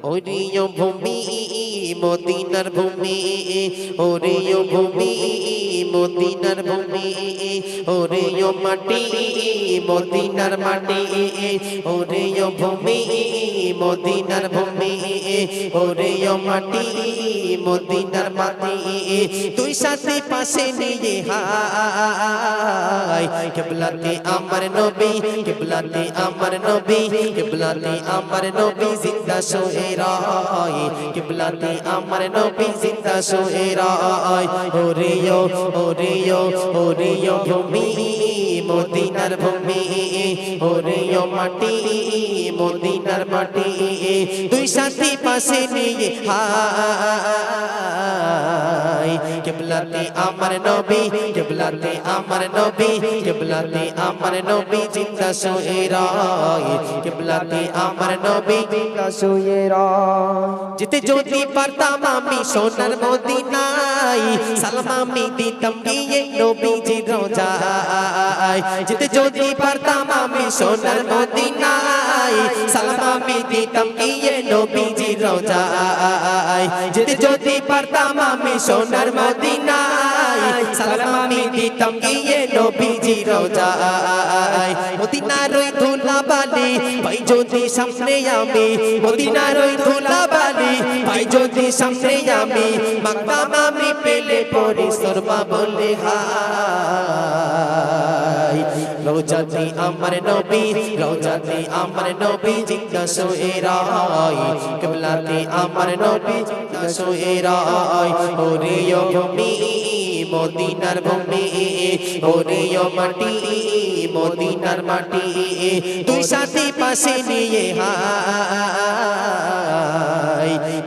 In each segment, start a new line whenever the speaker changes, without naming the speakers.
Oreo ভূমি মদিনার ভূমি, ওরিও ভূমি মদিনার ভূমি, ওরিও মাটি মদিনার মাটি, ওরিও ভূমি মদিনার ভূমি, ওরিও মাটি মদিনার মাটি। তুই সাথে পাশে নিয়ে হায় কিবলাতে আমার নবী, কিবলাতে আমার নবী, কিবলাতে আমার নবী জিন্দা শুয়ে রয়, কিবলাতে আমার নবী জিন্দা শুয়ে রয়। ওরিও ওরিও ওরিও ভূমি মদিনার ভূমি, ওরিও মাটি মদিনার মাটি। দুই সাথী পাশে নিয়ে হায় কিবলাতে আমার নবী, কিবলাতে আমার নবী, কিবলাতে আমার নবী জিন্দা শুয়ে রয়, কিবলাতে আমার নবী জিন্দা শুয়ে রয়। যেতে যদি পারতাম আমি সোনার মদিনায়, সালাম আমি দিতাম গিয়ে নবীজির রোজায়। যেতে যদি পারতাম আমি সোনার মদিনায়, সালাম আমি দিতাম গিয়ে নবীজির রোজায়। যেতে যদি পারতাম আমি সোনার মদিনায়, সালাম আমি দিতাম গিয়ে নবীজির রোজায়। মদিনার ওই ধুলাবালি পাই যদি সামনে আমি, মদিনার ওই ধুলাবালি পাই যদি সামনে আমি, মাগতাম আমি পেলে পরে সরবা বলে হায়। রোজাতে আমার নবী, রোজাতে আমার নবী জিন্দা শুয়ে রয়, কিবলাতে আমার নবী জিন্দা শুয়ে রয়। ওরিও ভূমি মদিনার ভূমি, ওরিও মাটি মদিনার মাটি। দুই সাথী পাশে নিয়ে হায়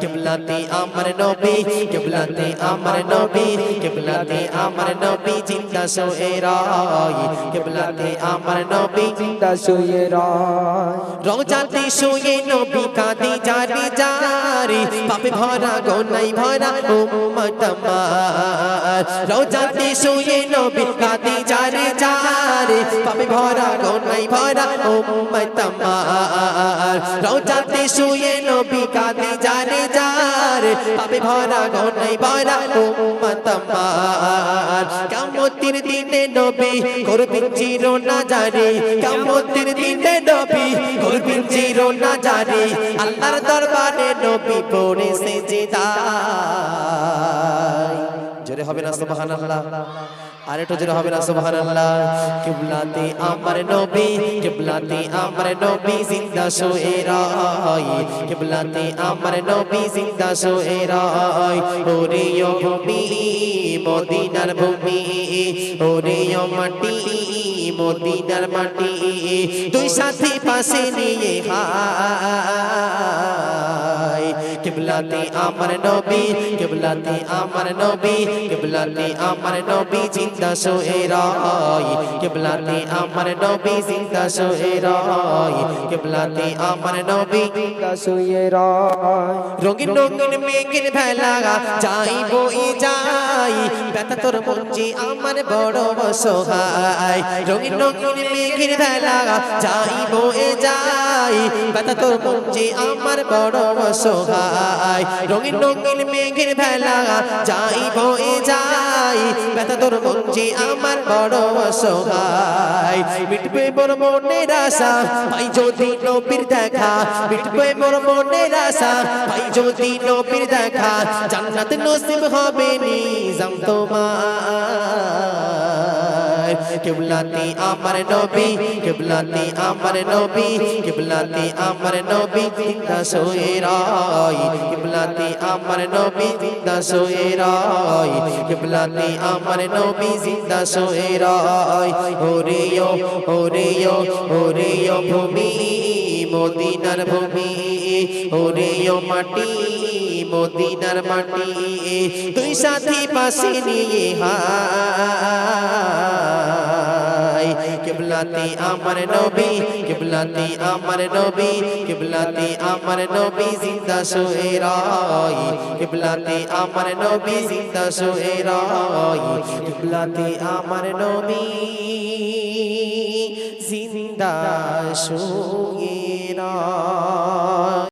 কিবলাতে আমার নবী, কিবলাতে আমার নবী, কিবলাতে আমার নবী জিন্দা শুয়ে রয়, কিবলাতে আমার নবী জিন্দা শুয়ে রয়। রোজাতে শুয়ে নবী কাঁদে জারি জারি, পাপে ভরা গোনায় ভরা উম্মত আমার। রোজাতে শুয়ে নবী কাঁদে জারি জারি, পাপে ভরা গোনায় ভরা উম্মত আমার। রোজাতে শুয়ে নবী কাঁদে জারি জারি, পাপে ভরা গোনায় ভরা উম্মত আমার। কিয়ামতের দিনে নবী করবেন চিরনা জারি, কিয়ামতের দিনে নবী করবেন চিরনা জারি। আল্লাহর দরবারে নবী পড়ে সিজদায়। জোরে হবে না সুবহানাল্লাহ? আর একটু জোরে হবে না সুবহানাল্লাহ? কিবলাতে আমার নবী, কিবলাতে আমার নবী জিন্দা শুয়ে রয়, কিবলাতে আমার নবী জিন্দা শুয়ে রয়। ওরিও ভূমি মদিনার ভূমি, ওরিও মাটি মদিনার মাটি। দুই সাথী পাশে নিয়ে হায় কিবলাতে আমার নবী, কিবলাতে আমার নবী, কিবলাতে আমার নবী জিন্দা শুয়ে রয়, কিবলাতে আমার নবী জিন্দা শুয়ে রয়, কিবলাতে আমার নবী জিন্দা শুয়ে রয়। রঙিন রঙিন মেঘের ভেলা যাই বই যাই, ব্যথা তোর মঞ্জি আমার বড় অসহায়। রঙিন রঙিন মেঘের ভেলা যাই বই যাই, ব্যথা তোর মঞ্জি আমার বড় অসহায়। রঙিন রঙিন মেঘের ভেলা যাই বই যাই, ব্যথা তোর মঞ্জি আমার বড় অসহায়। মিটবে মোর মনের আশা ভাই যদি নবীর দেখা, মিটবে মোর মনের আশা ভাই যদি নবীর দেখা। জান্নাত নসিব হবে নিজাম তোমার। কিবলাতে আমার নবী, কিবলাতে আমার নবী, কিবলাতে আমার নবী জিন্দা শুয়ে রয়, কিবলাতে আমার নবী জিন্দা শুয়ে রয়, কিবলাতে আমার নবী জিন্দা শুয়ে রয়। ওরিও ওরিও ওরিও ভূমি মদিনার ভূমি, ওরিও মাটি মদিনার মাটি। দুই সাথী পাশে নিয়ে হায় কিবলাতে আমার নবী, কিবলাতে আমার নবী, কিবলাতে আমার নবী জিন্দা শুয়ে রয়, কিবলাতে আমার নবী জিন্দা শুয়ে রয়, কিবলাতে আমার নবী জিন্দা শুয়ে রয়।